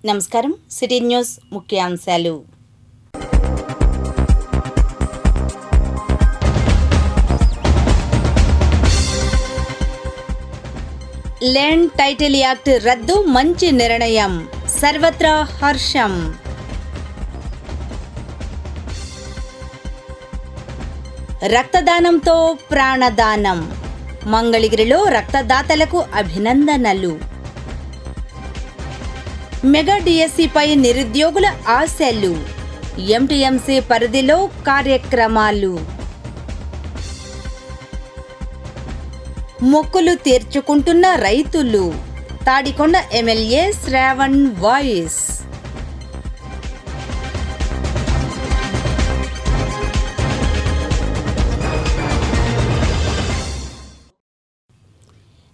నమస్కారం. City news ముఖ్యాంశాలు. Land title act రద్దు మంచి నిర్ణయం, సర్వత్రా హర్షం. రక్తదానంతో ప్రాణదానం, మంగళగిరిలో రక్తదాతలకు అభినందనలు. మెగా డిఎస్సిపై నిరుద్యోగుల ఆశలు, ఎంటీఎంసీ పరిధిలో కార్యక్రమాలు. మొక్కులు తీర్చుకుంటున్న రైతులు, తాడికొండ ఎమ్మెల్యే శ్రావణ్ వాయిస్.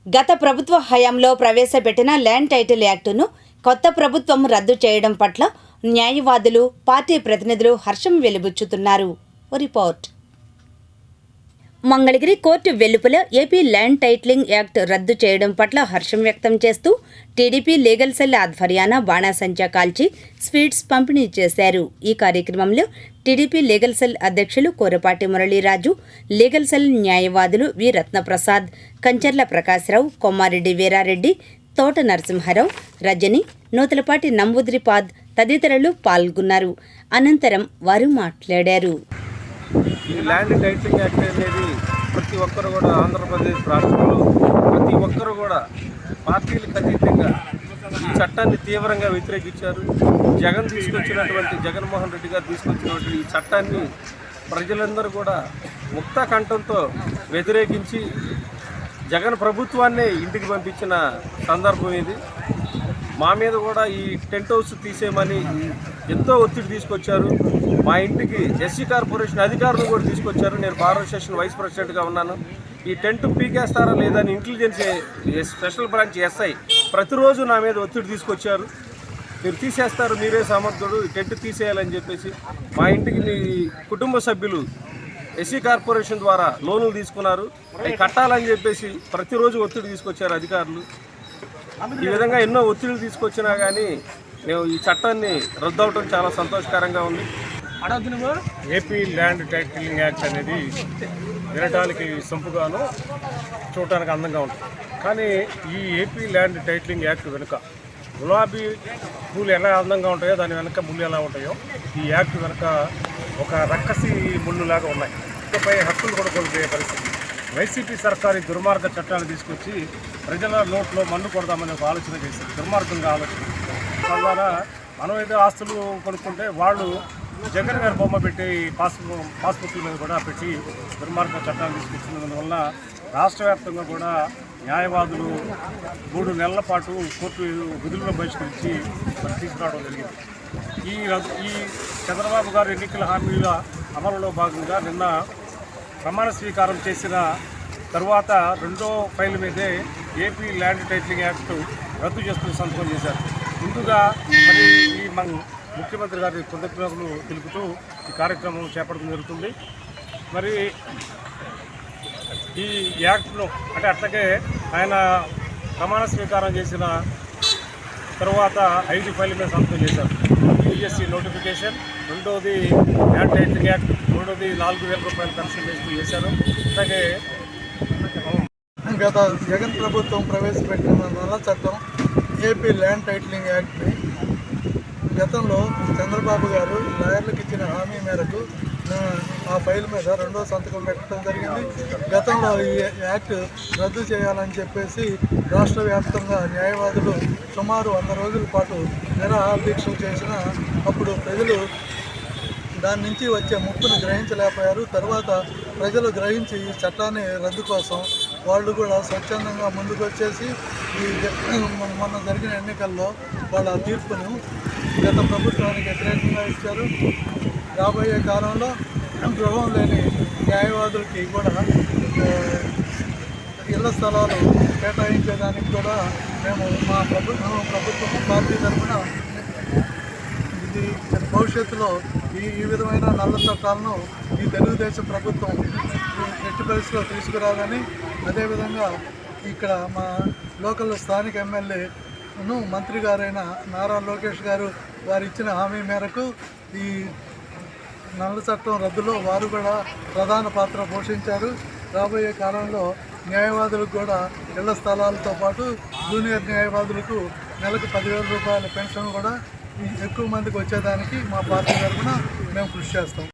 గత ప్రభుత్వ హయాంలో ప్రవేశపెట్టిన ల్యాండ్ టైటిల్ యాక్టును కొత్త ప్రభుత్వం రద్దు చేయడం పట్ల న్యాయవాదులు, పార్టీ ప్రతినిధులు హర్షం వెలిబుచ్చుతున్నారు. రిపోర్ట్. మంగళగిరి కోర్టు వెలుపల ఏపీ ల్యాండ్ టైటిలింగ్ యాక్ట్ రద్దు చేయడం పట్ల హర్షం వ్యక్తం చేస్తూ టీడీపీ లీగల్ సెల్ ఆధ్వర్యాన బాణాసంచా కాల్చి స్వీట్స్ పంపిణీ చేశారు. ఈ కార్యక్రమంలో టీడీపీ లీగల్ సెల్ అధ్యక్షులు కోరపాటి మురళీరాజు, లీగల్ సెల్ న్యాయవాదులు వి రత్నప్రసాద్, కంచర్ల ప్రకాశరావు, కొమ్మారెడ్డి వీరారెడ్డి, తోట నరసింహారావు, రజని, నూతలపాటి నంబూద్రిపాద్ తదితరులు పాల్గొన్నారు. అనంతరం వారు మాట్లాడారు. ఈ ల్యాండ్ టైటిలింగ్ యాక్ట్ అనేది ప్రతి ఒక్కరు కూడా ఆంధ్రప్రదేశ్ రాష్ట్రంలో ప్రతి ఒక్కరు కూడా పార్టీలకు అతీతంగా ఈ చట్టాన్ని తీవ్రంగా వ్యతిరేకించారు. జగన్మోహన్ రెడ్డి గారు తీసుకొచ్చినటువంటి ఈ చట్టాన్ని ప్రజలందరూ కూడా ముక్త కంఠంతో వ్యతిరేకించి జగన్ ప్రభుత్వాన్నే ఇంటికి పంపించిన సందర్భం ఇది. మా మీద కూడా ఈ టెంట్ హౌస్ తీసేయమని ఎంతో ఒత్తిడి తీసుకొచ్చారు. మా ఇంటికి ఎస్సీ కార్పొరేషన్ అధికారులు కూడా తీసుకొచ్చారు. నేను బార్ అసోసియేషన్ వైస్ ప్రెసిడెంట్గా ఉన్నాను. ఈ టెంట్ పీకేస్తారా లేదా అని ఇంటెలిజెన్స్ స్పెషల్ బ్రాంచ్ ఎస్ఐ ప్రతిరోజు నా మీద ఒత్తిడి తీసుకొచ్చారు. మీరు తీసేస్తారు, మీరే సమర్థుడు, ఈ టెంట్ తీసేయాలని చెప్పేసి మా ఇంటికి మీ కుటుంబ సభ్యులు ఎస్సీ కార్పొరేషన్ ద్వారా లోన్లు తీసుకున్నారు. అవి కట్టాలని చెప్పేసి ప్రతిరోజు ఒత్తిడి తీసుకొచ్చారు అధికారులు. ఈ విధంగా ఎన్నో ఒత్తిడిలు తీసుకొచ్చినా కానీ మేము ఈ చట్టాన్ని రద్దు అవడం చాలా సంతోషకరంగా ఉంది. ఏపీ ల్యాండ్ టైటిలింగ్ యాక్ట్ అనేది వినడానికి సొంపుగాను చూడటానికి అందంగా ఉంటుంది. కానీ ఈ ఏపీ ల్యాండ్ టైటిలింగ్ యాక్ట్ వెనుక గులాబీ పూలు ఎలా అందంగా ఉంటాయో దాని వెనుక ముళ్ళు ఎలా ఉంటాయో ఈ యాక్ట్ వెనుక ఒక రక్కసి ముళ్ళులాగా ఉన్నాయి. ఇకపై హక్కులు కూడా కోల్పోయే పరిస్థితి. వైసీపీ సర్కారు ఈ దుర్మార్గ చట్టాలు తీసుకొచ్చి ప్రజల నోట్లో మన్ను కొడదామని ఒక ఆలోచన చేశారు. దుర్మార్గంగా ఆలోచన. తద్వారా మనం ఏదో ఆస్తులు కొనుక్కుంటే వాళ్ళు జగన్ గారి బొమ్మ పెట్టి పాస్బుక్ల మీద కూడా పెట్టి దుర్మార్గ చట్టాలు తీసుకొచ్చినందువల్ల రాష్ట్ర వ్యాప్తంగా కూడా న్యాయవాదులు 3 నెలల పాటు కోర్టు విధులను బహిష్కరించి తీసుకురావడం జరిగింది. ఈ చంద్రబాబు గారు ఎన్నికల హామీల అమలులో భాగంగా నిన్న ప్రమాణ స్వీకారం చేసిన తరువాత రెండో ఫైల్ మీదే ఏపీ ల్యాండ్ టైటిలింగ్ యాక్ట్ రద్దు చేస్తూ సంతకం చేశారు. ముందుగా మరి ఈ ముఖ్యమంత్రి గారి కృతజ్ఞతలు తెలుపుతూ ఈ కార్యక్రమం చేపట్టడం జరుగుతుంది. మరి ఈ యాక్ట్ను అంటే అట్లాగే ఆయన ప్రమాణ స్వీకారం చేసిన తరువాత 5 ఫైల్ మీద సంతకం చేశారు. యూఎస్సీ నోటిఫికేషన్, రెండోది ల్యాండ్ టైటిలింగ్ యాక్ట్, మూడోది 4,000 రూపాయలు పెన్షన్ వేస్తూ చేశారు. అట్లాగే గత జగన్ ప్రభుత్వం ప్రవేశపెట్టిన నల్ల చట్టం ఏపీ ల్యాండ్ టైటిలింగ్ యాక్ట్ని గతంలో చంద్రబాబు గారు లాయర్లకు ఇచ్చిన హామీ మేరకు ఆ ఫైల్ మీద రెండో సంతకం పెట్టడం జరిగింది. గతంలో ఈ యాక్ట్ రద్దు చేయాలని చెప్పేసి రాష్ట్ర వ్యాప్తంగా న్యాయవాదులు సుమారు 100 రోజుల పాటు నిరాహార దీక్షలు చేసిన అప్పుడు ప్రజలు దాని నుంచి వచ్చే ముప్పును గ్రహించలేకపోయారు. తర్వాత ప్రజలు గ్రహించి ఈ చట్టాన్ని రద్దు కోసం వాళ్ళు కూడా స్వచ్ఛందంగా ముందుకు వచ్చేసి మొన్న జరిగిన ఎన్నికల్లో వాళ్ళ తీర్పును గత ప్రభుత్వానికి వ్యతిరేకంగా ఇచ్చారు. రాబోయే కాలంలో గృహం లేని న్యాయవాదులకి కూడా ఇళ్ల స్థలాలు కేటాయించేదానికి కూడా మేము మా ప్రభుత్వం పార్టీ తరఫున ఇది భవిష్యత్తులో ఈ విధమైన నల్ల చట్టాలను ఈ తెలుగుదేశం ప్రభుత్వం ఎట్టి పరిస్థితిలో తీసుకురాలని, అదేవిధంగా ఇక్కడ మా లోకల్ స్థానిక ఎమ్మెల్యే మంత్రి గారైన నారా లోకేష్ గారు వారు ఇచ్చిన హామీ మేరకు ఈ నల్ల చట్టం రద్దులో వారు కూడా ప్రధాన పాత్ర పోషించారు. రాబోయే కాలంలో న్యాయవాదులకు కూడా ఇళ్ల స్థలాలతో పాటు జూనియర్ న్యాయవాదులకు నెలకు 10,000 రూపాయల పెన్షన్ కూడా ఎక్కువ మందికి వచ్చేదానికి మా పార్టీ తరఫున మేము కృషి చేస్తాం.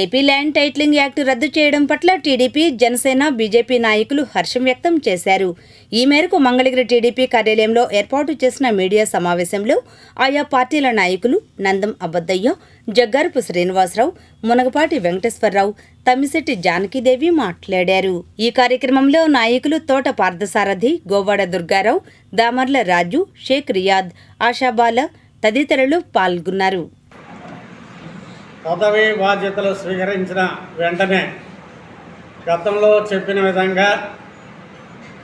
ఏపీ ల్యాండ్ టైటిలింగ్ యాక్ట్ రద్దు చేయడం పట్ల టీడీపీ, జనసేన, బీజేపీ నాయకులు హర్షం వ్యక్తం చేశారు. ఈ మేరకు మంగళగిరి టీడీపీ కార్యాలయంలో ఏర్పాటు చేసిన మీడియా సమావేశంలో ఆయా పార్టీల నాయకులు నందం అబద్దయ్య, జగ్గారపు శ్రీనివాసరావు, మునగపాటి వెంకటేశ్వరరావు, తమ్మిశెట్టి జానకీదేవి మాట్లాడారు. ఈ కార్యక్రమంలో నాయకులు తోట పార్థసారథి, గోవాడ దుర్గారావు, దామర్ల రాజు, షేక్ రియాద్, ఆషాబాల తదితరులు పాల్గొన్నారు. పదవి బాధ్యతలు స్వీకరించిన వెంటనే గతంలో చెప్పిన విధంగా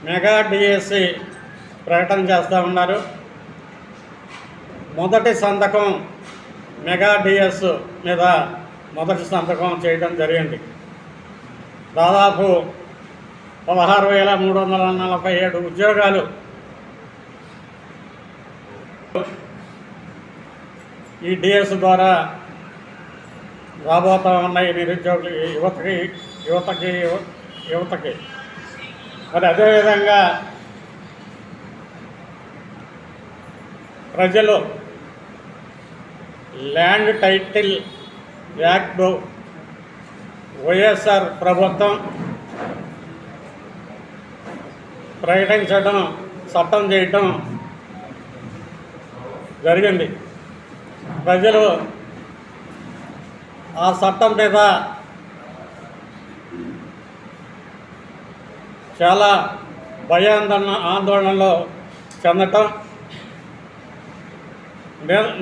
మెగా డిఎస్సి ప్రకటన చేస్తూ ఉన్నారు. మొదటి సంతకం మెగా డిఎస్ మీద మొదటి సంతకం చేయడం జరిగింది. దాదాపు 16,347 ఉద్యోగాలు ఈ డిఎస్ ద్వారా రాబోతూ ఉన్నాయి నిరుద్యోగులు యువతకి. మరి అదేవిధంగా ప్రజలు ల్యాండ్ టైటిల్ యాక్ట్ వైఎస్ఆర్ ప్రభుత్వం ప్రకటించడం, చట్టం చేయటం జరిగింది. ప్రజలు ఆ చట్టం మీద చాలా ఆందోళనలో చెందటం,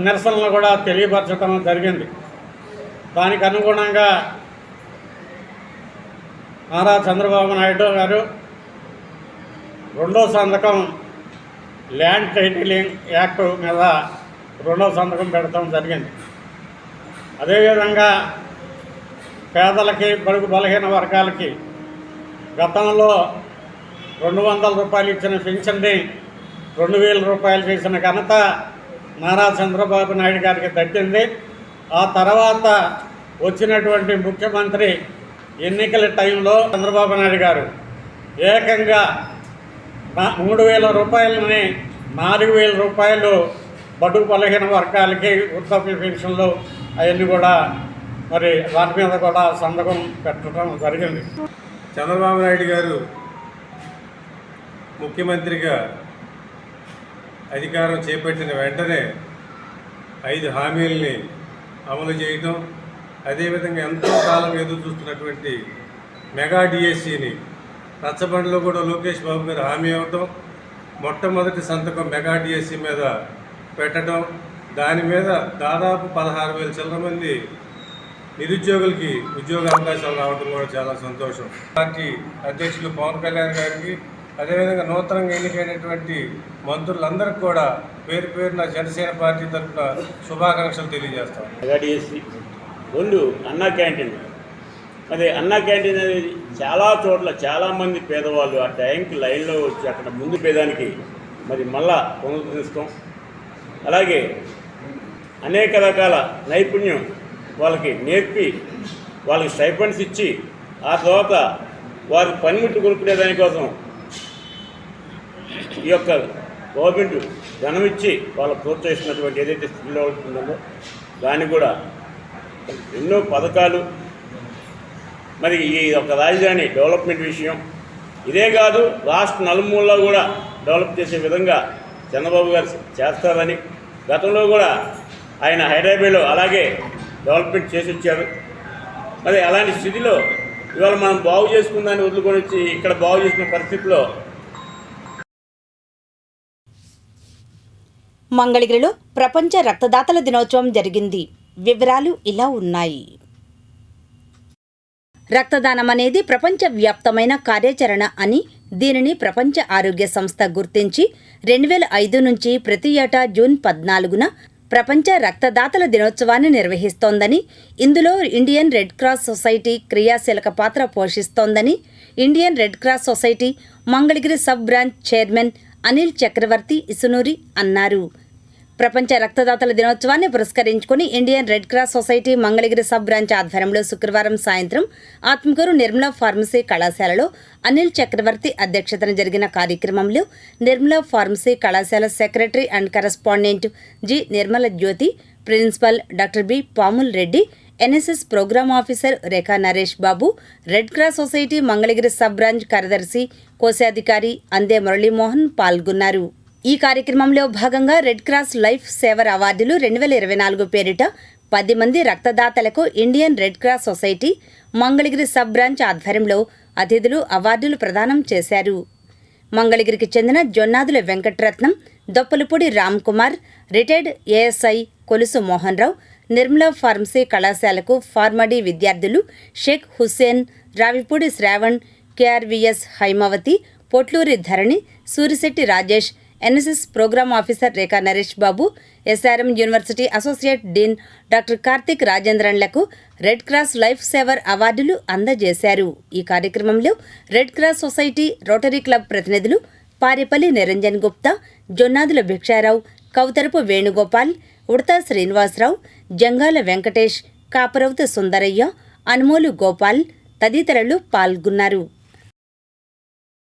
నిరసనలు కూడా తెలియపరచడం జరిగింది. దానికి అనుగుణంగా నారా చంద్రబాబు నాయుడు గారు రెండో సంతకం ల్యాండ్ టైటిలింగ్ యాక్ట్ మీద రెండో సంతకం పెడతాం జరిగింది. అదేవిధంగా పేదలకి, బడుగు బలహీన వర్గాలకి గతంలో 200 రూపాయలు ఇచ్చిన పెన్షన్ని 2,000 రూపాయలు చేసిన ఘనత నారా చంద్రబాబు నాయుడు గారికి దక్కింది. ఆ తర్వాత వచ్చినటువంటి ముఖ్యమంత్రి ఎన్నికల టైంలో చంద్రబాబు నాయుడు గారు ఏకంగా 3,000 రూపాయలని 4,000 రూపాయలు బడుగు బలహీన వర్గాలకి వృద్ధాప్య పెన్షన్లు అవన్నీ కూడా మరి వాటి మీద కూడా సంతకం పెట్టడం జరిగింది. చంద్రబాబు నాయుడు గారు ముఖ్యమంత్రిగా అధికారం చేపట్టిన వెంటనే 5 హామీలని అమలు చేయటం, అదేవిధంగా ఎంతో కాలం ఎదురు చూస్తున్నటువంటి మెగా డిఎస్సిని రచ్చబండలో కూడా లోకేష్ బాబు గారు హామీ ఇవ్వటం, మొట్టమొదటి సంతకం మెగా డిఎస్సి మీద పెట్టడం, దాని మీద దాదాపు 16,000 చిల్లర మంది నిరుద్యోగులకి ఉద్యోగ అవకాశాలు రావడం కూడా చాలా సంతోషం. పార్టీ అధ్యక్షులు పవన్ కళ్యాణ్ గారికి, అదేవిధంగా నూతనంగా ఎన్నికైనటువంటి మంత్రులందరికీ కూడా పేరు పేరున జనసేన పార్టీ తరఫున శుభాకాంక్షలు తెలియజేస్తాం. మెగాడిఎస్సి 2 అన్నా క్యాంటీన్. మరి అన్నా క్యాంటీన్ అనేది చాలా చోట్ల చాలామంది పేదవాళ్ళు ఆ టైంకి లైన్లో వచ్చి అక్కడ ముందు పేదానికి మరి మళ్ళా పునరుద్ధరిస్తాం. అలాగే అనేక రకాల నైపుణ్యం వాళ్ళకి నేర్పి వాళ్ళకి స్టైపెండ్స్ ఇచ్చి ఆ తర్వాత వారి పనిముట్టు కొనుక్కునే దానికోసం ఈ యొక్క గవర్నమెంట్ ధనం ఇచ్చి వాళ్ళకు ప్రోత్సహిస్తున్నటువంటి ఏదైతే స్కిల్ డెవలప్మెంట్ ఉందో దాన్ని కూడా ఎన్నో పథకాలు, మరి ఈ యొక్క రాజధాని డెవలప్మెంట్ విషయం ఇదే కాదు, రాష్ట్ర నలుమూలలో కూడా డెవలప్ చేసే విధంగా చంద్రబాబు గారు చేస్తారని గతంలో కూడా ఆయన హైదరాబాద్లో అలాగే డెవలప్మెంట్ చేసి వచ్చారు. మరి అలాంటి స్థితిలో ఇవాళ మనం బాగు చేసుకుందాన్ని వదులుకొని వచ్చి ఇక్కడ బాగు చేసుకున్న పరిస్థితిలో మంగళగిరిలో ప్రపంచ రక్తదాతల దినోత్సవం జరిగింది. వివరాలు ఇలా ఉన్నాయి. రక్తదానం అనేది ప్రపంచవ్యాప్తమైన కార్యాచరణ అని, దీనిని ప్రపంచ ఆరోగ్య సంస్థ గుర్తించి 2005 నుంచి ప్రతి ఏటా జూన్ 14న ప్రపంచ రక్తదాతల దినోత్సవాన్ని నిర్వహిస్తోందని, ఇందులో ఇండియన్ రెడ్ క్రాస్ సొసైటీ క్రియాశీలక పాత్ర పోషిస్తోందని Indian Red cross society Mangalagiri sub branch chairman Anil Chakravarthi Isunuri అన్నారు. ప్రపంచ రక్తదాతల దినోత్సవాన్ని పురస్కరించుకుని Indian Red cross society Mangalagiri sub branch ఆధ్వర్యంలో శుక్రవారం సాయంత్రం ఆత్మకూరు నిర్మలా ఫార్మసీ కళాశాలలో అనిల్ చక్రవర్తి అధ్యక్షతన జరిగిన కార్యక్రమంలో నిర్మలా ఫార్మసీ కళాశాల secretary and correspondent G Nirmala Jyothi, principal doctor B Pamul Reddy, NSS programme officer Rekha Naresh Babu, red cross society Mangalagiri sub branch కార్యదర్శి కోశాధికారి అందే మురళీమోహన్ పాల్గొన్నారు. ఈ కార్యక్రమంలో భాగంగా రెడ్ క్రాస్ లైఫ్ సేవర్ అవార్డులు 2024 పేరిట 10 మంది రక్తదాతలకు Indian Red cross society Mangalagiri sub branch ఆధ్వర్యంలో అతిథులు అవార్డులు ప్రదానం చేశారు. మంగళగిరికి చెందిన Jonnadula Venkataratnam, Doppalapudi Ram Kumar, retired ASI Kolusu Mohan Rao, Nirmala pharmacy కళాశాలకు ఫార్మడీ విద్యార్థులు Sheikh Hussain, Ravipudi Sravan, KRVS Haimavathi, Potluri Dharani, Surisetti Rajesh, NSS programme officer Rekha Naresh Babu, SRM university associate dean doctor Karthik రాజేంద్రన్లకు రెడ్ క్రాస్ లైఫ్ సేవర్ అవార్డులు అందజేశారు. ఈ కార్యక్రమంలో Red cross Society Rotary club ప్రతినిధులు పారేపల్లి నిరంజన్ గుప్తా, జొన్నాదుల భిక్షారావు, కౌతరపు వేణుగోపాల్, ఉడతా శ్రీనివాసరావు, జంగాల వెంకటేష్, కాపరవత సుందరయ్య, అనుమోలు గోపాల్ తదితరులు పాల్గొన్నారు.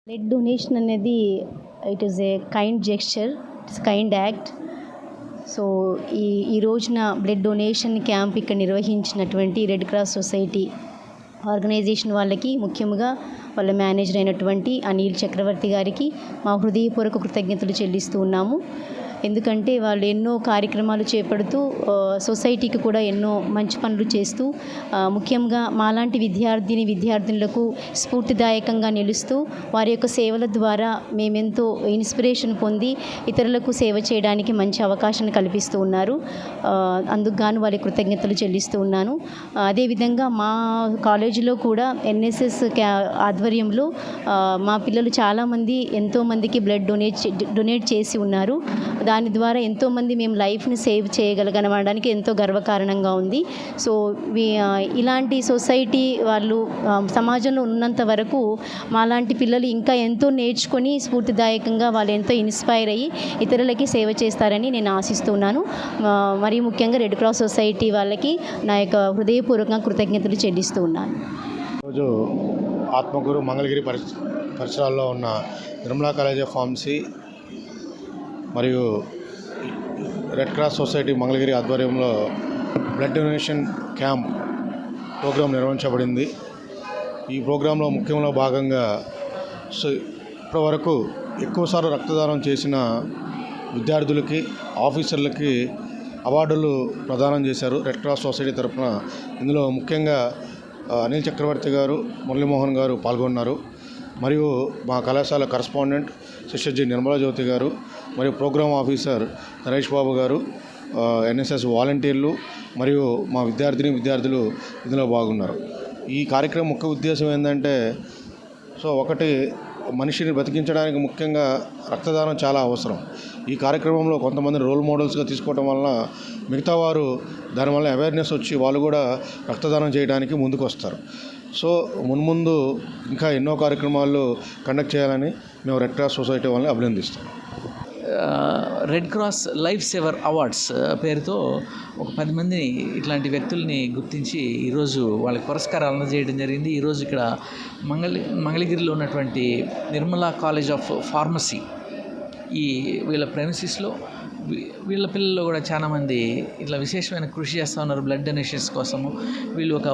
బ్లడ్ డొనేషన్ అనేది it is a kind gesture, it's kind act. So ఈ రోజున బ్లడ్ డొనేషన్ క్యాంప్ ఇక్కడ నిర్వహించినటువంటి రెడ్ క్రాస్ సొసైటీ ఆర్గనైజేషన్ వాళ్ళకి, ముఖ్యంగా వాళ్ళ మేనేజర్ అయినటువంటి అనిల్ చక్రవర్తి గారికి మా హృదయపూర్వక కృతజ్ఞతలు చెల్లిస్తూ ఉన్నాము. ఎందుకంటే వాళ్ళు ఎన్నో కార్యక్రమాలు చేపడుతూ సొసైటీకి కూడా ఎన్నో మంచి పనులు చేస్తూ, ముఖ్యంగా మాలాంటి విద్యార్థులకు స్ఫూర్తిదాయకంగా నిలుస్తూ వారి యొక్క సేవల ద్వారా మేమెంతో ఇన్స్పిరేషన్ పొంది ఇతరులకు సేవ చేయడానికి మంచి అవకాశాన్ని కల్పిస్తూ ఉన్నారు. అందుకు గాను వాళ్ళకి కృతజ్ఞతలు చెల్లిస్తూ ఉన్నాను. అదేవిధంగా మా కాలేజీలో కూడా ఎన్ఎస్ఎస్ ఆధ్వర్యంలో మా పిల్లలు చాలామంది ఎంతోమందికి బ్లడ్ డొనేట్ చేసి ఉన్నారు. దాని ద్వారా ఎంతోమంది మేము లైఫ్ని సేవ్ చేయగలగనడానికి ఎంతో గర్వకారణంగా ఉంది. సో ఇలాంటి సొసైటీ వాళ్ళు సమాజంలో ఉన్నంత వరకు మాలాంటి పిల్లలు ఇంకా ఎంతో నేర్చుకొని స్ఫూర్తిదాయకంగా వాళ్ళు ఎంతో ఇన్స్పైర్ అయ్యి ఇతరులకి సేవ చేస్తారని నేను ఆశిస్తున్నాను. మరీ ముఖ్యంగా రెడ్ క్రాస్ సొసైటీ వాళ్ళకి నా యొక్క హృదయపూర్వకంగా కృతజ్ఞతలు చెల్లిస్తూ ఉన్నాను. ఈరోజు ఆత్మకూరు మంగళగిరి పరిసరాల్లో ఉన్న నిర్మలా కాలేజ్ ఆఫ్ ఫార్మసీ మరియు రెడ్ క్రాస్ సొసైటీ మంగళగిరి ఆధ్వర్యంలో బ్లడ్ డొనేషన్ క్యాంప్ ప్రోగ్రాం నిర్వహించబడింది. ఈ ప్రోగ్రాంలో ముఖ్యంలో భాగంగా ఇప్పటివరకు ఎక్కువసార్లు రక్తదానం చేసిన విద్యార్థులకి, ఆఫీసర్లకి అవార్డులు ప్రదానం చేశారు రెడ్ క్రాస్ సొసైటీ తరఫున. ఇందులో ముఖ్యంగా అనిల్ చక్రవర్తి గారు, మురళీమోహన్ గారు పాల్గొన్నారు. మరియు మా కళాశాల కరస్పాండెంట్ సిస్టర్ జి నిర్మలా జ్యోతి గారు, మరియు ప్రోగ్రామ్ ఆఫీసర్ నరేష్ బాబు గారు, ఎన్ఎస్ఎస్ వాలంటీర్లు మరియు మా విద్యార్థులు ఇందులో బాగున్నారు. ఈ కార్యక్రమం ముఖ్య ఉద్దేశం ఏంటంటే, ఒకటి మనిషిని బతికించడానికి ముఖ్యంగా రక్తదానం చాలా అవసరం. ఈ కార్యక్రమంలో కొంతమంది రోల్ మోడల్స్గా తీసుకోవడం వలన మిగతా వారు దానివల్ల అవేర్నెస్ వచ్చి వాళ్ళు కూడా రక్తదానం చేయడానికి ముందుకు వస్తారు. మున్ముందు ఇంకా ఎన్నో కార్యక్రమాలు కండక్ట్ చేయాలని మేము రెడ్ క్రాస్ సొసైటీ వాళ్ళని అభినందిస్తాం. Red Cross life saver awards పేరుతో ఒక 10 మందిని ఇట్లాంటి వ్యక్తుల్ని గుర్తించి ఈరోజు వాళ్ళకి పురస్కారాలు అందజేయడం జరిగింది. ఈరోజు ఇక్కడ మంగళగిరిలో ఉన్నటువంటి నిర్మలా కాలేజ్ ఆఫ్ ఫార్మసీ వీళ్ళ ప్రెమిసిస్లో వీళ్ళ పిల్లలు కూడా చాలామంది ఇట్లా విశేషమైన కృషి చేస్తూ ఉన్నారు బ్లడ్ డొనేషన్స్ కోసము. వీళ్ళు ఒక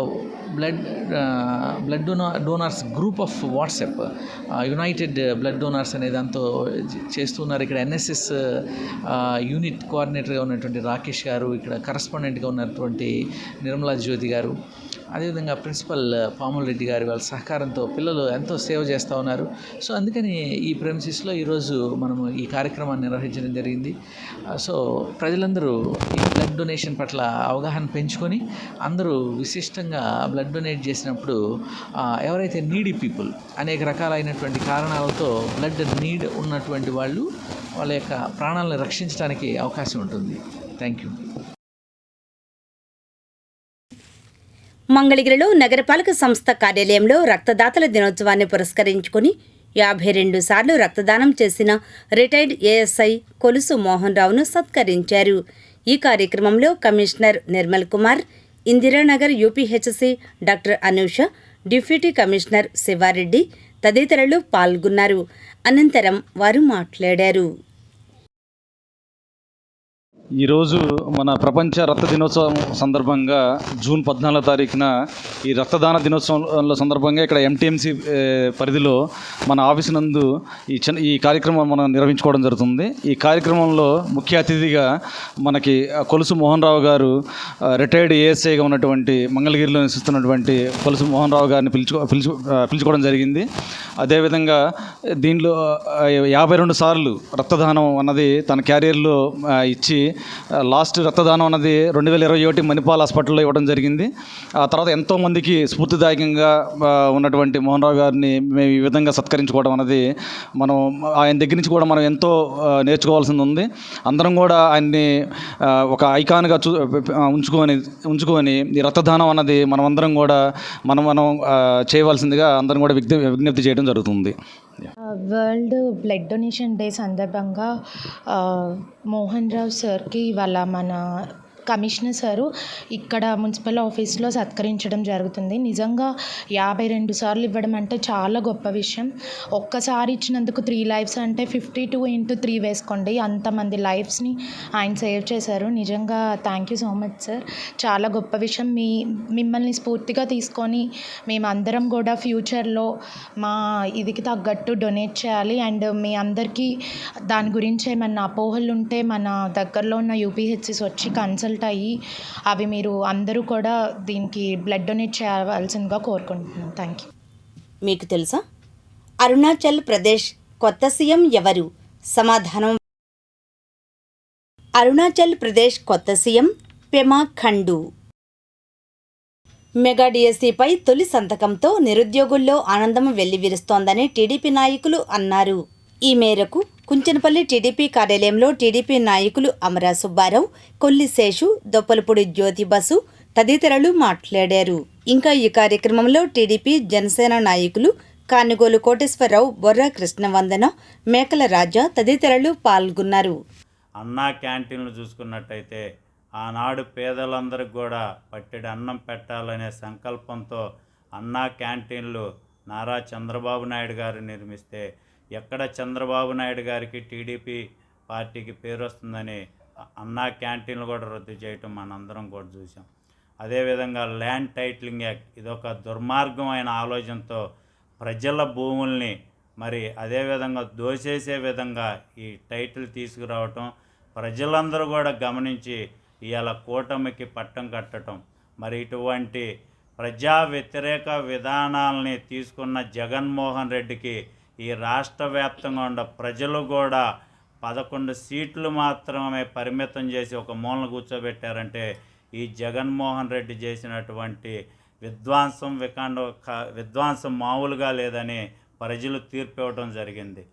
blood donors group of WhatsApp United blood donors అనే దాంతో చేస్తున్నారు. ఇక్కడ ఎన్ఎస్ఎస్ యూనిట్ కోఆర్డినేటర్గా ఉన్నటువంటి రాకేష్ గారు, ఇక్కడ కరస్పాండెంట్గా ఉన్నటువంటి నిర్మలా జ్యోతి గారు, అదేవిధంగా ప్రిన్సిపల్ పాముల్ రెడ్డి గారి వాళ్ళ సహకారంతో పిల్లలు ఎంతో సేవ చేస్తూ ఉన్నారు. అందుకని ఈ ప్రెమిసిస్లో ఈరోజు మనము ఈ కార్యక్రమాన్ని నిర్వహించడం జరిగింది. ప్రజలందరూ ఈ బ్లడ్ డొనేషన్ పట్ల అవగాహన పెంచుకొని అందరూ విశిష్టంగా బ్లడ్ డొనేట్ చేసినప్పుడు ఎవరైతే నీడీ పీపుల్ అనేక రకాలైనటువంటి కారణాలతో బ్లడ్ నీడ్ ఉన్నటువంటి వాళ్ళ యొక్క ప్రాణాలను రక్షించడానికి అవకాశం ఉంటుంది. Thank you. మంగళగిరిలో నగరపాలక సంస్థ కార్యాలయంలో రక్తదాతల దినోత్సవాన్ని పురస్కరించుకుని 52 సార్లు రక్తదానం చేసిన రిటైర్డ్ ఏఎస్ఐ కొలుసు మోహన్ రావును సత్కరించారు. ఈ కార్యక్రమంలో commissioner Nirmal Kumar, Indiranagar UPHC doctor Anusha, deputy commissioner Sivareddy తదితరులు పాల్గొన్నారు. అనంతరం వారు మాట్లాడారు. ఈరోజు మన ప్రపంచ రక్త దినోత్సవం సందర్భంగా జూన్ 14వ తారీఖున ఈ రక్తదాన దినోత్సవం సందర్భంగా ఇక్కడ ఎంటీఎంసీ పరిధిలో మన ఆఫీసు నందు ఈ కార్యక్రమం మనం నిర్వహించుకోవడం జరుగుతుంది. ఈ కార్యక్రమంలో ముఖ్య అతిథిగా మనకి కొలుసు మోహన్ రావు గారు, రిటైర్డ్ ఏఎస్ఐగా ఉన్నటువంటి మంగళగిరిలో నివసిస్తున్నటువంటి కొలుసు మోహన్ రావు గారిని పిలుచుకోవడం జరిగింది. అదేవిధంగా దీనిలో 52 సార్లు రక్తదానం అన్నది తన క్యారియర్లో ఇచ్చి లాస్ట్ రక్తదానం అన్నది 2021 మణిపాల్ హాస్పిటల్లో ఇవ్వడం జరిగింది. ఆ తర్వాత ఎంతోమందికి స్ఫూర్తిదాయకంగా ఉన్నటువంటి మోహన్ రావు గారిని మేము ఈ విధంగా సత్కరించుకోవడం అన్నది మనం ఆయన దగ్గర నుంచి కూడా మనం ఎంతో నేర్చుకోవాల్సింది ఉంది. అందరం కూడా ఆయన్ని ఒక ఐకాన్గా ఉంచుకొని ఈ రక్తదానం అన్నది మనమందరం కూడా మనం చేయవలసిందిగా అందరం కూడా విజ్ఞప్తి చేయడం జరుగుతుంది. వరల్డ్ బ్లడ్ డొనేషన్ డే సందర్భంగా మోహన్ రావు సార్కి ఇవాళ మన కమిషనర్ సారు ఇక్కడ మున్సిపల్ ఆఫీస్లో సత్కరించడం జరుగుతుంది. నిజంగా 52 సార్లు ఇవ్వడం అంటే చాలా గొప్ప విషయం. ఒక్కసారి ఇచ్చినందుకు 3 లైఫ్స్ అంటే 52 × 3 వేసుకోండి, అంతమంది లైఫ్స్ని ఆయన సేవ్ చేశారు. నిజంగా thank you so much sir. చాలా గొప్ప విషయం. మిమ్మల్ని స్ఫూర్తిగా తీసుకొని మేమందరం కూడా ఫ్యూచర్లో మా ఇదికి తగ్గట్టు డొనేట్ చేయాలి. అండ్ మీ అందరికీ దాని గురించి ఏమన్నా అపోహలు ఉంటే మన దగ్గరలో ఉన్న యూపీహెచ్సిస్ వచ్చి కన్సల్ట్ అయ్యి అవి మీరు అందరూ కూడా దీనికి బ్లడ్ డొనేట్ చేయవలసిందిగా కోరుకుంటున్నాను. Thank you. మీకు తెలుసా, అరుణాచల్ ప్రదేశ్ కొత్త సీఎం ఎవరు? సమాధానం, అరుణాచల్ ప్రదేశ్ కొత్త సీఎం పెమా ఖండు. మెగా డిఎస్సిపై తొలి సంతకంతో నిరుద్యోగుల్లో ఆనందం వెల్లివిరుస్తోందని టీడీపీ నాయకులు అన్నారు. ఈ మేరకు కుంచనపల్లి టీడీపీ కార్యాలయంలో టీడీపీ నాయకులు అమరా సుబ్బారావు, కొల్లి శేషు, దొప్పలపూడి జ్యోతి బసు తదితరులు మాట్లాడారు. ఇంకా ఈ కార్యక్రమంలో టీడీపీ జనసేన నాయకులు కానుగోలు కోటేశ్వరరావు, బొర్రా కృష్ణవందన, మేకల రాజా తదితరులు పాల్గొన్నారు. అన్నా క్యాంటీన్లు చూసుకున్నట్టయితే ఆనాడు పేదలందరికీ కూడా పట్టెడు అన్నం పెట్టాలనే సంకల్పంతో అన్నా క్యాంటీన్లు నారా చంద్రబాబు నాయుడు గారు నిర్మిస్తే ఎక్కడ చంద్రబాబు నాయుడు గారికి టీడీపీ పార్టీకి పేరు వస్తుందని అన్నా క్యాంటీన్లు కూడా రద్దు చేయటం మనందరం కూడా చూసాం. అదేవిధంగా ల్యాండ్ టైటిలింగ్ యాక్ట్, ఇదొక దుర్మార్గమైన ఆలోచనతో ప్రజల భూముల్ని మరి అదేవిధంగా దోచేసే విధంగా ఈ టైటిల్ తీసుకురావటం ప్రజలందరూ కూడా గమనించి ఇవాళ కూటమికి పట్టం కట్టడం, మరి ఇటువంటి ప్రజా వ్యతిరేక విధానాలని తీసుకున్న జగన్మోహన్ రెడ్డికి ఈ రాష్ట్ర వ్యాప్తంగా ఉన్న ప్రజలు కూడా 11 సీట్లు మాత్రమే పరిమితం చేసి ఒక మూలన కూర్చోబెట్టారంటే ఈ జగన్మోహన్ రెడ్డి చేసినటువంటి విధ్వంసం మామూలుగా లేదని ప్రజలు తీర్పు ఇవ్వడం జరిగింది.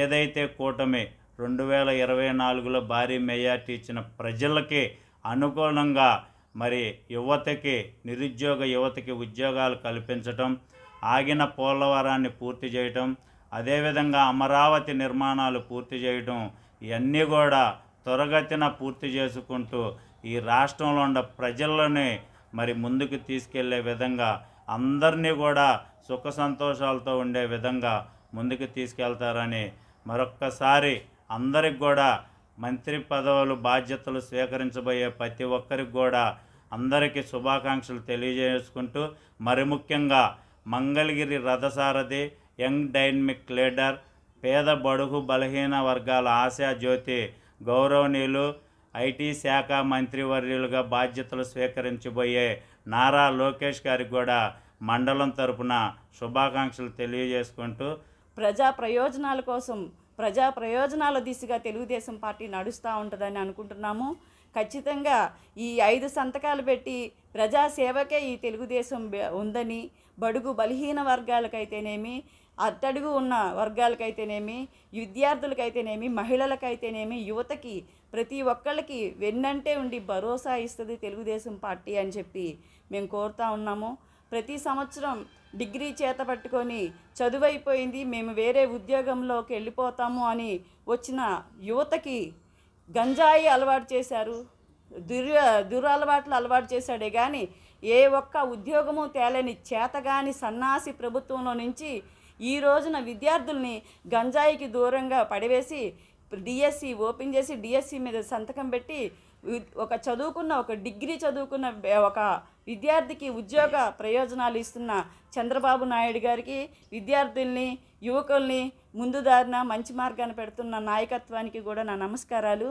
ఏదైతే కూటమి 2024లో భారీ మెజార్టీ ఇచ్చిన ప్రజలకి అనుకూలంగా మరి నిరుద్యోగ యువతకి ఉద్యోగాలు కల్పించటం, ఆగిన పోలవరాన్ని పూర్తి చేయటం, అదేవిధంగా అమరావతి నిర్మాణాలు పూర్తి చేయటం, ఇవన్నీ కూడా త్వరగతిన పూర్తి చేసుకుంటూ ఈ రాష్ట్రంలో ఉన్న ప్రజలని మరి ముందుకు తీసుకెళ్లే విధంగా అందరినీ కూడా సుఖ సంతోషాలతో ఉండే విధంగా ముందుకు తీసుకెళ్తారని మరొక్కసారి అందరికి కూడా మంత్రి పదవులు బాధ్యతలు స్వీకరించబోయే ప్రతి ఒక్కరికి కూడా అందరికీ శుభాకాంక్షలు తెలియజేసుకుంటూ, మరి ముఖ్యంగా మంగళగిరి రథసారథి, యంగ్ డైనమిక్ లీడర్, పేద బడుగు బలహీన వర్గాల ఆశాజ్యోతి, గౌరవనీయులు ఐటీ శాఖ మంత్రివర్యులుగా బాధ్యతలు స్వీకరించబోయే నారా లోకేష్ గారికి కూడా మండలం తరపున శుభాకాంక్షలు తెలియజేసుకుంటూ, ప్రజా ప్రయోజనాల కోసం ప్రజా ప్రయోజనాల దిశగా తెలుగుదేశం పార్టీ నడుస్తూ ఉంటుందని అనుకుంటున్నాము. ఖచ్చితంగా ఈ 5 సంతకాలు పెట్టి ప్రజాసేవకే ఈ తెలుగుదేశం ఉందని, బడుగు బలహీన వర్గాలకైతేనేమి, అట్టడుగు ఉన్న వర్గాలకైతేనేమి, విద్యార్థులకైతేనేమి, మహిళలకైతేనేమి, యువతకి ప్రతి ఒక్కళ్ళకి వెన్నంటే ఉండి భరోసా ఇస్తుంది తెలుగుదేశం పార్టీ అని చెప్పి మేము కోరుతా ఉన్నాము. ప్రతి సంవత్సరం డిగ్రీ చేత పట్టుకొని చదువైపోయింది, మేము వేరే ఉద్యోగంలోకి వెళ్ళిపోతాము అని వచ్చిన యువతకి గంజాయి అలవాటు చేశారు, దురలవాట్లు అలవాటు చేశాడే కానీ ఏ ఒక్క ఉద్యోగము తేలని చేతగాని సన్నాసి ప్రభుత్వంలో నుంచి ఈ రోజున విద్యార్థుల్ని గంజాయికి దూరంగా పడివేసి డిఎస్సి ఓపెన్ చేసి డిఎస్సి మీద సంతకం పెట్టి ఒక డిగ్రీ చదువుకున్న ఒక విద్యార్థికి ఉద్యోగ ప్రయోజనాలు ఇస్తున్న చంద్రబాబు నాయుడు గారికి, విద్యార్థుల్ని, యువకుల్ని ముందు దారిన మంచి మార్గాన్ని పెడుతున్న నాయకత్వానికి కూడా నా నమస్కారాలు.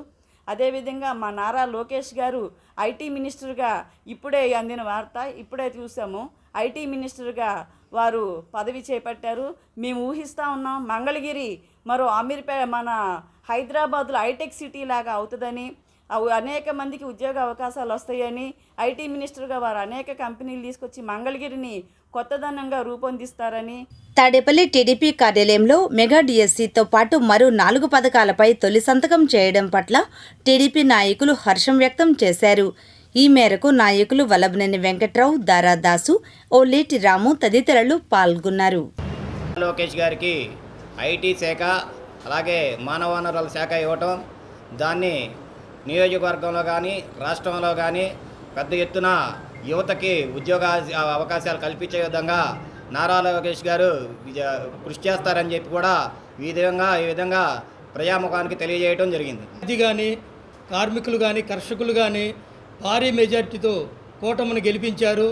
అదేవిధంగా మా నారా లోకేష్ గారు ఐటీ మినిస్టర్గా ఇప్పుడే అందిన వార్త, ఇప్పుడే చూసాము. ఐటీ మినిస్టర్గా వారు పదవి చేపట్టారు. మేము ఊహిస్తూ ఉన్నాం మంగళగిరి మరో మన హైదరాబాద్లో హైటెక్ సిటీ లాగా అవుతుందని, అనేక మందికి ఉద్యోగ అవకాశాలు వస్తాయని, ఐటీ మినిస్టర్గా వారు అనేక కంపెనీలు తీసుకొచ్చి మంగళగిరిని కొత్తదనంగా రూపొందిస్తారని. తాడేపల్లి టీడీపీ కార్యాలయంలో మెగా డిఎస్సితో పాటు మరో 4 పథకాలపై తొలి సంతకం చేయడం పట్ల టీడీపీ నాయకులు హర్షం వ్యక్తం చేశారు. ఈ మేరకు నాయకులు వల్లభనేని వెంకట్రావు, దారాదాసు, ఓలేటి రాము తదితరులు పాల్గొన్నారు. లోకేష్ గారికి ఐటీ శాఖ అలాగే మానవ వనరుల శాఖ ఇవ్వటం, దాన్ని నియోజకవర్గంలో కానీ రాష్ట్రంలో కానీ పెద్ద ఎత్తున యువతకి ఉద్యోగ అవకాశాలు కల్పించే విధంగా నారా లోకేష్ గారు కృషి చేస్తారని చెప్పి కూడా ఈ విధంగా ప్రజాముఖానికి తెలియజేయడం జరిగింది. ఇది కానీ కార్మికులు కానీ కర్షకులు కానీ భారీ మెజార్టీతో కూటమిని గెలిపించారు.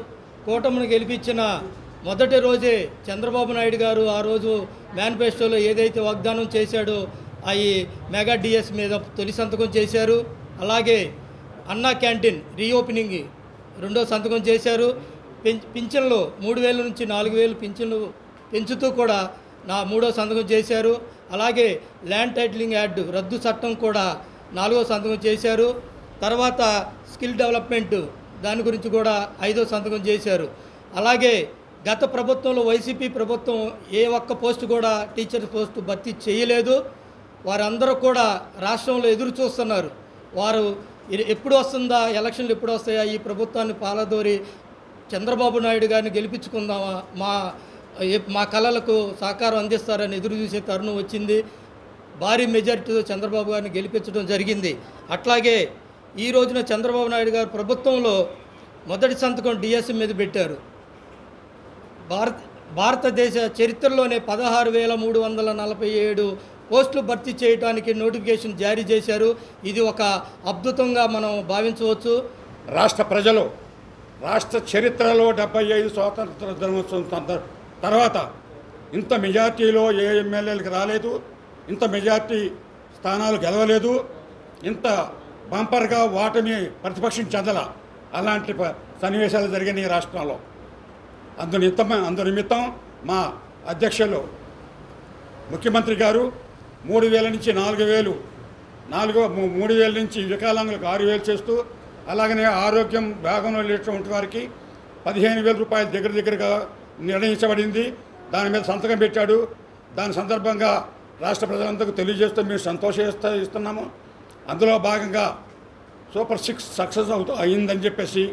కూటమిని గెలిపించిన మొదటి రోజే చంద్రబాబు నాయుడు గారు ఆ రోజు మేనిఫెస్టోలో ఏదైతే వాగ్దానం చేశాడో ఈ మెగా డిఎస్ మీద తొలి సంతకం చేశారు. అలాగే అన్నా క్యాంటీన్ రీఓపెనింగ్ రెండో సంతకం చేశారు. పింఛన్లు 3,000 నుంచి 4,000 పింఛన్లు పెంచుతూ కూడా మూడో సంతకం చేశారు. అలాగే ల్యాండ్ టైటిలింగ్ యాక్ట్ రద్దు చట్టం కూడా 4వ సంతకం చేశారు. తర్వాత స్కిల్ డెవలప్మెంట్ దాని గురించి కూడా 5వ సంతకం చేశారు. అలాగే గత ప్రభుత్వంలో వైసీపీ ప్రభుత్వం ఏ ఒక్క పోస్టు కూడా టీచర్ పోస్టు భర్తీ చేయలేదు. వారందరూ కూడా రాష్ట్రంలో ఎదురు చూస్తున్నారు. వారు ఎప్పుడు వస్తుందా, ఎలక్షన్లు ఎప్పుడు వస్తాయా, ఈ ప్రభుత్వాన్ని పాలదోరి చంద్రబాబు నాయుడు గారిని గెలిపించుకుందామా, మా కళలకు సహకారం అందిస్తారని ఎదురు చూసే తరుణం వచ్చింది. భారీ మెజారిటీతో చంద్రబాబు గారిని గెలిపించడం జరిగింది. అట్లాగే ఈ రోజున చంద్రబాబు నాయుడు గారు ప్రభుత్వంలో మొదటి సంతకం డిఎస్సి మీద పెట్టారు. భారతదేశ చరిత్రలోనే 16,347 పోస్టులు భర్తీ చేయడానికి నోటిఫికేషన్ జారీ చేశారు. ఇది ఒక అద్భుతంగా మనం భావించవచ్చు. రాష్ట్ర ప్రజలు రాష్ట్ర చరిత్రలో 75 స్వాతంత్ర దినోత్సవం తర్వాత ఇంత మెజార్టీలో ఏ ఎమ్మెల్యేలకు రాలేదు, ఇంత మెజార్టీ స్థానాలు గెలవలేదు, ఇంత బంపర్గా ఓటమి ప్రతిపక్షం చెందల. అలాంటి సన్నివేశాలు జరిగినాయి రాష్ట్రంలో. అందు నిమిత్తం మా అధ్యక్షులు ముఖ్యమంత్రి గారు 3,000 నుంచి 4,000, 3,000 నుంచి వికలాంగులకు 6,000 చేస్తూ, అలాగనే ఆరోగ్యం భాగంలో లేటువంటి వారికి 15,000 రూపాయలు దగ్గరగా నిర్ణయించబడింది. దాని మీద సంతకం పెట్టాడు. దాని సందర్భంగా రాష్ట్ర ప్రజలందరికీ తెలియజేస్తూ మేము సంతోషిస్తున్నాము. అందులో భాగంగా సూపర్ 6 సక్సెస్ అయిందని చెప్పేసి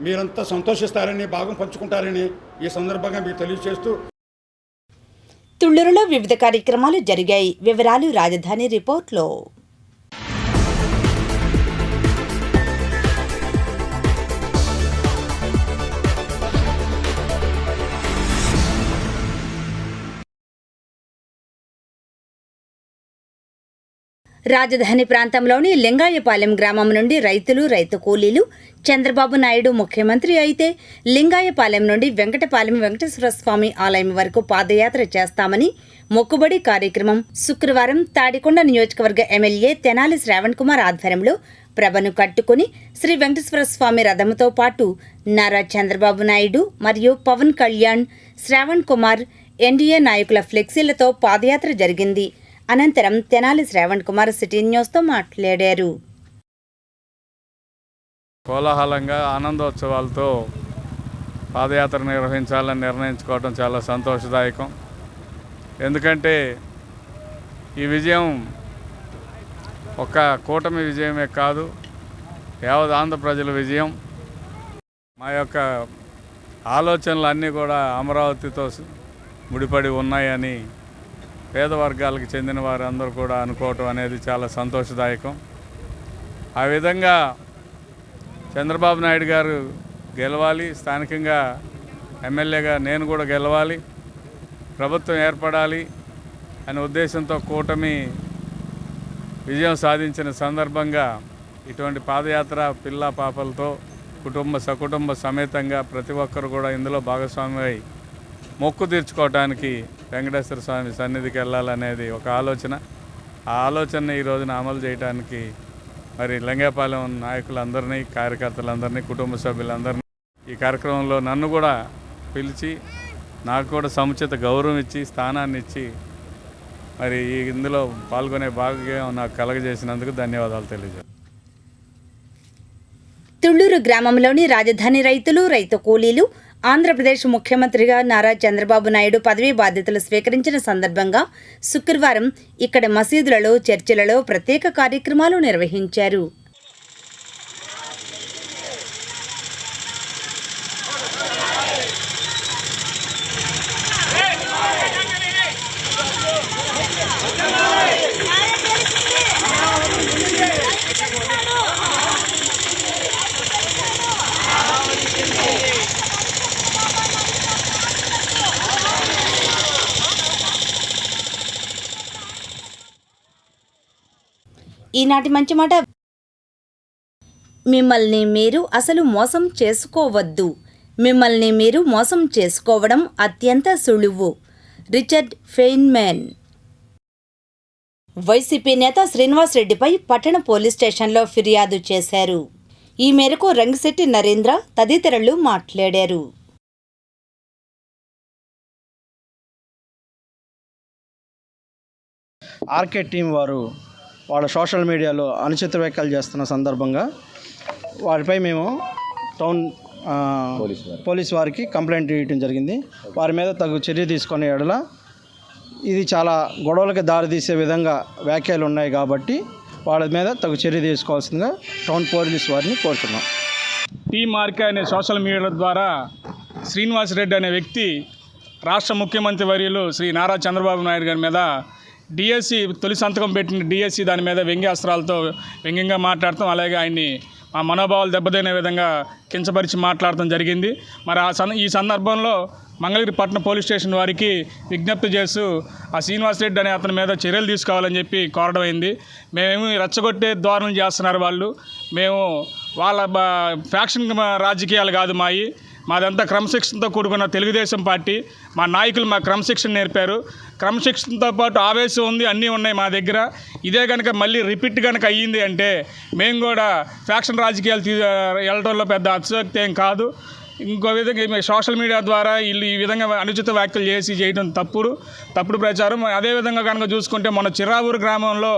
మీరంతా సంతోషిస్తారని, భాగం పంచుకుంటారని ఈ సందర్భంగా మీకు తెలియజేస్తూ తుళ్లూరులో వివిధ కార్యక్రమాలు జరిగాయి. వివరాలు రాజధాని రిపోర్ట్లో. రాజధాని ప్రాంతంలోని లింగాయపాలెం గ్రామం నుండి రైతు కూలీలు చంద్రబాబు నాయుడు ముఖ్యమంత్రి అయితే లింగాయపాలెం నుండి వెంకటపాలెం వెంకటేశ్వర స్వామి ఆలయం వరకు పాదయాత్ర చేస్తామని మొక్కుబడి కార్యక్రమం శుక్రవారం తాడికొండ నియోజకవర్గ ఎమ్మెల్యే తెనాలి శ్రావణ్ కుమార్ ఆధ్వర్యంలో ప్రభను కట్టుకుని శ్రీ వెంకటేశ్వర స్వామి రథముతో పాటు నారా చంద్రబాబు నాయుడు మరియు పవన్ కళ్యాణ్, శ్రావణ్ కుమార్, ఎన్డీఏ నాయకుల ఫ్లెక్సీలతో పాదయాత్ర జరిగింది. అనంతరం తెనాలి శ్రావణ్ కుమార్ సిటీ న్యూస్తో మాట్లాడారు. కోలాహలంగా ఆనందోత్సవాలతో పాదయాత్ర నిర్వహించాలని నిర్ణయించుకోవడం చాలా సంతోషదాయకం. ఎందుకంటే ఈ విజయం ఒక కూటమి విజయమే కాదు, యావత్ ఆంధ్ర ప్రజల విజయం. మా యొక్క ఆలోచనలు అన్నీ కూడా అమరావతితో ముడిపడి ఉన్నాయని పేద వర్గాలకు చెందిన వారందరూ కూడా అనుకోవటం అనేది చాలా సంతోషదాయకం. ఆ విధంగా చంద్రబాబు నాయుడు గారు గెలవాలి, స్థానికంగా ఎమ్మెల్యేగా నేను కూడా గెలవాలి, ప్రభుత్వం ఏర్పడాలి అనే ఉద్దేశంతో కూటమి విజయం సాధించిన సందర్భంగా ఇటువంటి పాదయాత్ర పిల్ల పాపలతో సకుటుంబ సమేతంగా ప్రతి ఒక్కరు కూడా ఇందులో భాగస్వామ్యమై మొక్కు తీర్చుకోవడానికి వెంకటేశ్వర స్వామి సన్నిధికి వెళ్ళాలనేది ఒక ఆలోచన. ఆ ఆలోచనని ఈ రోజున అమలు చేయడానికి మరి లింగపాలెం నాయకులందరినీ, కార్యకర్తలందరినీ, కుటుంబ సభ్యులందరినీ ఈ కార్యక్రమంలో నన్ను కూడా పిలిచి నాకు కూడా సముచిత గౌరవం ఇచ్చి స్థానాన్ని ఇచ్చి మరి ఇందులో పాల్గొనే భాగ్యం నాకు కలగజేసినందుకు ధన్యవాదాలు తెలియజేస్తాను. తుళ్లూరు గ్రామంలోని రాజధాని రైతులు, రైతు కూలీలు ఆంధ్రప్రదేశ్ ముఖ్యమంత్రిగా నారా చంద్రబాబు నాయుడు పదవీ బాధ్యతలు స్వీకరించిన సందర్భంగా శుక్రవారం ఇక్కడ మసీదులలో, చర్చిలలో ప్రత్యేక కార్యక్రమాలు నిర్వహించారు. ఈనాటి మంచి మాట, మిమ్మల్ని మీరు అసలు మోసం చేసుకోవద్దు, మిమ్మల్ని మీరు మోసం చేసుకోవడం అత్యంత సులువు. రిచర్డ్ ఫెయిన్మ్యాన్. వైసీపీ నేత శ్రీనివాస్ రెడ్డిపై పట్టణ పోలీస్ స్టేషన్లో ఫిర్యాదు చేశారు. ఈ మేరకు రంగిశెట్టి నరేంద్ర తదితరులు మాట్లాడారు. ఆర్కే టీం వారు వాళ్ళ సోషల్ మీడియాలో అనుచిత వ్యాఖ్యలు చేస్తున్న సందర్భంగా వారిపై మేము టౌన్ పోలీస్ వారికి కంప్లైంట్ ఇవ్వడం జరిగింది. వారి మీద తగు చర్య తీసుకునే ఎడల ఇది చాలా గొడవలకు దారితీసే విధంగా వ్యాఖ్యలు ఉన్నాయి కాబట్టి వాళ్ళ మీద తగు చర్య తీసుకోవాల్సిందిగా టౌన్ పోలీస్ వారిని కోరుతున్నాం. టీం ఆర్కే అనే సోషల్ మీడియా ద్వారా శ్రీనివాస్ రెడ్డి అనే వ్యక్తి రాష్ట్ర ముఖ్యమంత్రి వర్యులు శ్రీ నారా చంద్రబాబు నాయుడు గారి మీద డిఎస్సి తొలి సంతకం పెట్టిన డిఎస్సి దాని మీద వ్యంగ్యాస్త్రాలతో వ్యంగ్యంగా మాట్లాడటం, అలాగే ఆయన్ని ఆ మనోభావాలు దెబ్బతినే విధంగా కించపరిచి మాట్లాడటం జరిగింది. మరి ఈ సందర్భంలో మంగళగిరి పట్టణ పోలీస్ స్టేషన్ వారికి విజ్ఞప్తి చేస్తూ ఆ శ్రీనివాస్ రెడ్డి అనే అతని మీద చర్యలు తీసుకోవాలని చెప్పి కోరడం అయింది. మేము రెచ్చగొట్టే ధోరణులు చేస్తున్నారు వాళ్ళు. మేము వాళ్ళ ఫ్యాక్షన్ రాజకీయాలు కాదు మాదంతా క్రమశిక్షణతో కూడుకున్న తెలుగుదేశం పార్టీ. మా నాయకులు మా క్రమశిక్షణ నేర్పారు. క్రమశిక్షణతో పాటు ఆవేశం ఉంది, అన్నీ ఉన్నాయి మా దగ్గర. ఇదే కనుక మళ్ళీ రిపీట్ కనుక అయ్యింది అంటే మేము కూడా ఫ్యాక్షన్ రాజకీయాలు వెళ్ళడంలో పెద్ద అతిశయోక్తి ఏం కాదు. ఇంకో విధంగా సోషల్ మీడియా ద్వారా వీళ్ళు ఈ విధంగా అనుచిత వ్యాఖ్యలు చేయడం తప్పుడు ప్రచారం. అదేవిధంగా కనుక చూసుకుంటే మన చిరావూరు గ్రామంలో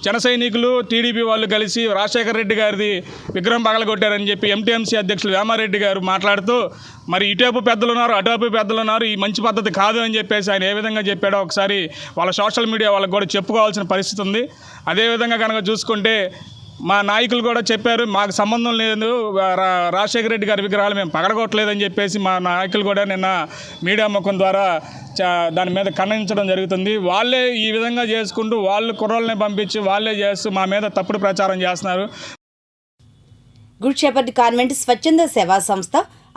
జన సైనికులు, టీడీపీ వాళ్ళు కలిసి రాజశేఖర రెడ్డి గారిది విగ్రహం పగలగొట్టారని చెప్పి ఎంటీఎంసీ అధ్యక్షులు వేమారెడ్డి గారు మాట్లాడుతూ మరి ఇటువైపు పెద్దలు ఉన్నారు, అటువైపు పెద్దలు ఉన్నారు, ఈ మంచి పద్ధతి కాదు అని చెప్పేసి ఆయన ఏ విధంగా చెప్పాడో ఒకసారి వాళ్ళ సోషల్ మీడియా వాళ్ళకి కూడా చెప్పుకోవాల్సిన పరిస్థితి ఉంది. అదేవిధంగా కనుక చూసుకుంటే మా నాయకులు కూడా చెప్పారు, మాకు సంబంధం లేదు, రాజశేఖర రెడ్డి గారి విగ్రహాలు మేము పగలగొట్టలేదని చెప్పేసి మా నాయకులు కూడా నిన్న మీడియా ముఖం ద్వారా దాని మీద ఖండించడం జరుగుతుంది. వాళ్ళే ఈ విధంగా చేసుకుంటూ వాళ్ళు కుర్రోళ్ళని పంపించి వాళ్ళే చేస్తూ మా మీద తప్పుడు ప్రచారం చేస్తున్నారు. గుడ్ షెపర్డ్ కాన్వెంట్ స్వచ్ఛంద సేవా సంస్థ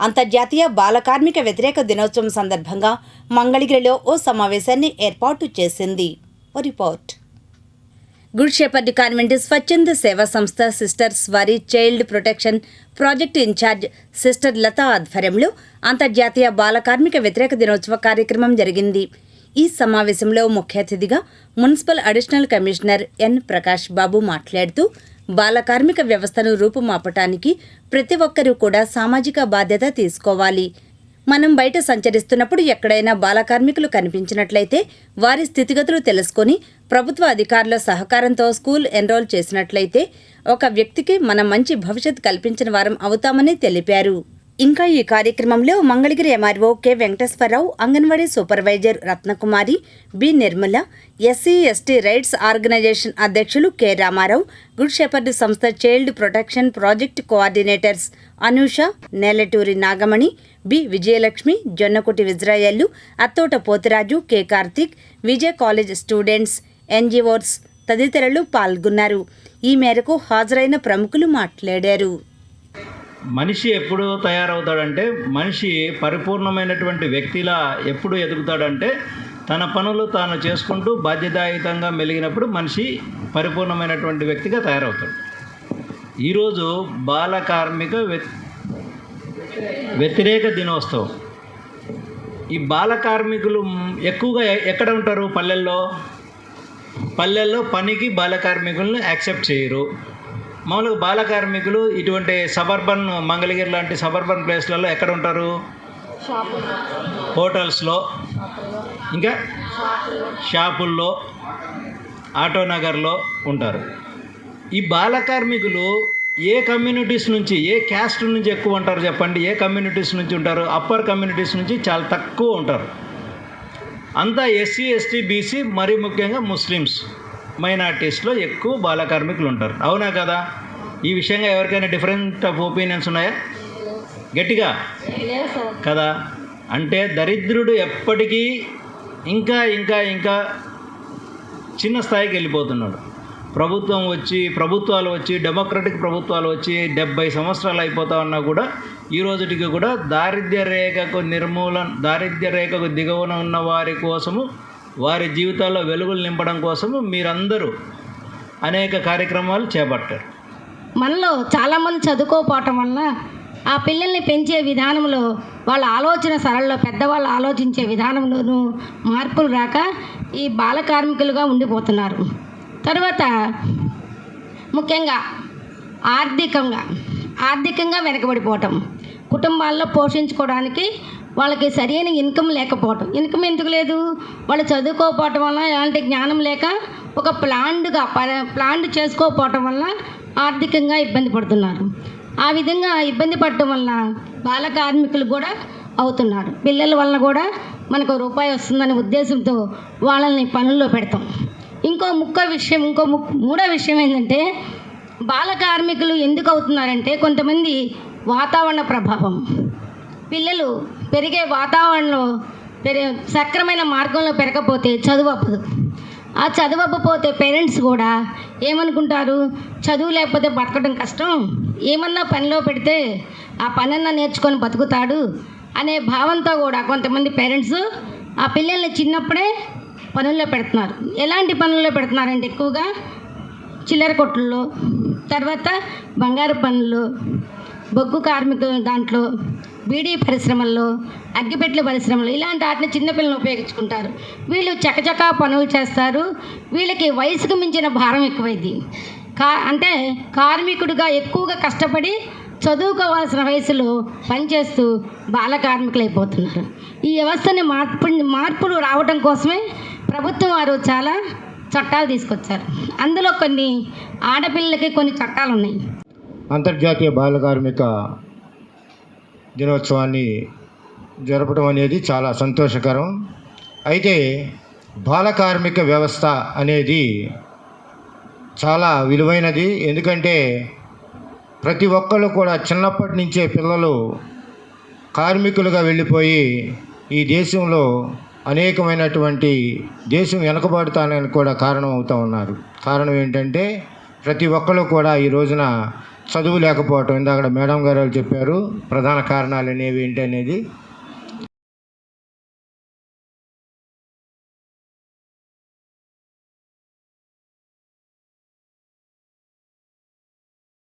అంతర్జాతీయ బాల కార్మిక వ్యతిరేక దినోత్సవం సందర్భంగా మంగళగిరిలో ఓ సమావేశాన్ని ఏర్పాటు చేసింది. రిపోర్ట్. గుడ్ షెపర్డ్ కాన్వెంట్ స్వచ్ఛంద సేవా సంస్థ సిస్టర్స్ వారి child protection project in-charge sister Latha ఆధ్వర్యంలో అంతర్జాతీయ బాల కార్మిక వ్యతిరేక దినోత్సవ కార్యక్రమం జరిగింది. ఈ సమావేశంలో ముఖ్య అతిథిగా municipal additional commissioner N Prakash Babu మాట్లాడుతూ బాల కార్మిక వ్యవస్థను రూపుమాపటానికి ప్రతి ఒక్కరూ కూడా సామాజిక బాధ్యత తీసుకోవాలి. మనం బయట సంచరిస్తున్నప్పుడు ఎక్కడైనా బాల కార్మికులు కనిపించినట్లయితే వారి స్థితిగతులు తెలుసుకొని ప్రభుత్వ అధికారుల సహకారంతో స్కూల్ ఎన్రోల్ చేసినట్లయితే ఒక వ్యక్తికి మనం మంచి భవిష్యత్ కల్పించిన వారం అవుతామని తెలిపారు. ఇంకా ఈ కార్యక్రమంలో Mangalagiri MRO K Venkateswara Rao, anganwadi supervisor Ratnakumari, B Nirmala, SC ST rights organization అధ్యక్షులు కె రామారావు, గుడ్ షెపర్డ్ సంస్థ child protection project coordinators Anusha, Nelaturi Nagamani, B Vijayalakshmi, Jonnakuti విజ్రాయల్లు, Athota Pothiraju, K Karthik, Vijay college students, NGOs తదితరులు పాల్గొన్నారు. ఈ మేరకు హాజరైన ప్రముఖులు మాట్లాడారు. మనిషి ఎప్పుడు తయారవుతాడంటే, మనిషి పరిపూర్ణమైనటువంటి వ్యక్తిలా ఎప్పుడు ఎదుగుతాడంటే తన పనులు తాను చేసుకుంటూ బాధ్యతాయుతంగా మెలిగినప్పుడు మనిషి పరిపూర్ణమైనటువంటి వ్యక్తిగా తయారవుతాడు. ఈరోజు బాల కార్మిక వ్యతిరేక దినోత్సవం. ఈ బాల కార్మికులు ఎక్కువగా ఎక్కడ ఉంటారు? పల్లెల్లో పనికి బాల కార్మికులను యాక్సెప్ట్ చేయరు. మామూలుగా బాల కార్మికులు ఇటువంటి సబర్బన్, మంగళగిరి లాంటి సబర్బన్ ప్లేస్లలో ఎక్కడ ఉంటారు? హోటల్స్లో, ఇంకా షాపుల్లో, ఆటోనగర్లో ఉంటారు. ఈ బాల కార్మికులు ఏ కమ్యూనిటీస్ నుంచి, ఏ క్యాస్ట్ నుంచి ఎక్కువ ఉంటారు చెప్పండి? ఏ కమ్యూనిటీస్ నుంచి ఉంటారు? అప్పర్ కమ్యూనిటీస్ నుంచి చాలా తక్కువ ఉంటారు. అంతా ఎస్సీ, ఎస్టీ, బీసీ, మరీ ముఖ్యంగా ముస్లిమ్స్ మైనార్టీస్లో ఎక్కువ బాల కార్మికులు ఉంటారు. అవునా కదా? ఈ విషయంగా ఎవరికైనా డిఫరెంట్ ఆఫ్ ఒపీనియన్స్ ఉన్నాయా? గట్టిగా కదా? అంటే దరిద్రుడు ఎప్పటికీ ఇంకా ఇంకా ఇంకా చిన్న స్థాయికి వెళ్ళిపోతున్నాడు. ప్రభుత్వాలు వచ్చి డెమోక్రటిక్ ప్రభుత్వాలు వచ్చి 70 సంవత్సరాలు అయిపోతా ఉన్నా కూడా ఈ రోజుటికి కూడా దారిద్ర్య రేఖకు దిగువన ఉన్న వారి కోసము, వారి జీవితాల్లో వెలుగులు నింపడం కోసము మీరందరూ అనేక కార్యక్రమాలు చేపట్టారు. మనలో చాలామంది చదువుకోపోవటం వల్ల ఆ పిల్లల్ని పెంచే విధానంలో, వాళ్ళ ఆలోచన సరళలో, పెద్దవాళ్ళు ఆలోచించే విధానంలోనూ మార్పులు రాక ఈ బాల కార్మికులుగా ఉండిపోతున్నారు. తర్వాత ముఖ్యంగా ఆర్థికంగా వెనకబడిపోవటం, కుటుంబాల్లో పోషించుకోవడానికి వాళ్ళకి సరైన ఇన్కమ్ లేకపోవటం. ఇన్కమ్ ఎందుకు లేదు? వాళ్ళు చదువుకోకపోవటం వల్ల, ఎలాంటి జ్ఞానం లేక ఒక ప్లాన్ చేసుకోకపోవటం వల్ల ఆర్థికంగా ఇబ్బంది పడుతున్నారు. ఆ విధంగా ఇబ్బంది పడటం వల్ల బాల కార్మికులు కూడా అవుతున్నారు. పిల్లల వలన కూడా మనకు రూపాయి వస్తుందనే ఉద్దేశంతో వాళ్ళని పనుల్లో పెడతాం. ఇంకో మూడో విషయం ఏంటంటే, బాల కార్మికులు ఎందుకు అవుతున్నారంటే, కొంతమంది వాతావరణ ప్రభావం, పిల్లలు పెరిగే వాతావరణంలో సక్రమైన మార్గంలో పెరగకపోతే చదువప్పదు. ఆ చదవకపోతే పేరెంట్స్ కూడా ఏమనుకుంటారు? చదువు లేకపోతే బతకడం కష్టం, ఏమన్నా పనిలో పెడితే ఆ పనన్నా నేర్చుకొని బతుకుతాడు అనే భావంతో కూడా కొంతమంది పేరెంట్స్ ఆ పిల్లల్ని చిన్నప్పుడే పనుల్లో పెడుతున్నారు. ఎలాంటి పనుల్లో పెడుతున్నారంటే, ఎక్కువగా చిల్లర కొట్టుల్లో, తర్వాత బంగారు పనులు, బొగ్గు కార్మికుల దాంట్లో, బీడీ పరిశ్రమల్లో, అగ్గిపెట్టెల పరిశ్రమలు, ఇలాంటి వాటిని చిన్నపిల్లలు ఉపయోగించుకుంటారు. వీళ్ళు చకచకా పనులు చేస్తారు. వీళ్ళకి వయసుకు మించిన భారం ఎక్కువైంది. అంటే కార్మికుడిగా ఎక్కువగా కష్టపడి చదువుకోవాల్సిన వయసులో పనిచేస్తూ బాల కార్మికులు అయిపోతున్నారు. ఈ వ్యవస్థని మార్పులు రావడం కోసమే ప్రభుత్వం వారు చాలా చట్టాలు తీసుకొచ్చారు. అందులో కొన్ని ఆడపిల్లలకి కొన్ని చట్టాలు ఉన్నాయి. అంతర్జాతీయ బాల కార్మిక దినోత్సవాన్ని జరపడం అనేది చాలా సంతోషకరం. అయితే బాల కార్మిక వ్యవస్థ అనేది చాలా విలువైనది. ఎందుకంటే ప్రతి ఒక్కళ్ళు కూడా చిన్నప్పటి నుంచే పిల్లలు కార్మికులుగా వెళ్ళిపోయి ఈ దేశంలో అనేకమైనటువంటి దేశం వెనకబడతానని కూడా కారణం అవుతూ ఉన్నారు. కారణం ఏంటంటే ప్రతి ఒక్కళ్ళు కూడా ఈ రోజున చదువు లేకపోవటం. ఇందాక మేడం గారు చెప్పారు ప్రధాన కారణాలు అనేవి ఏంటి అనేది.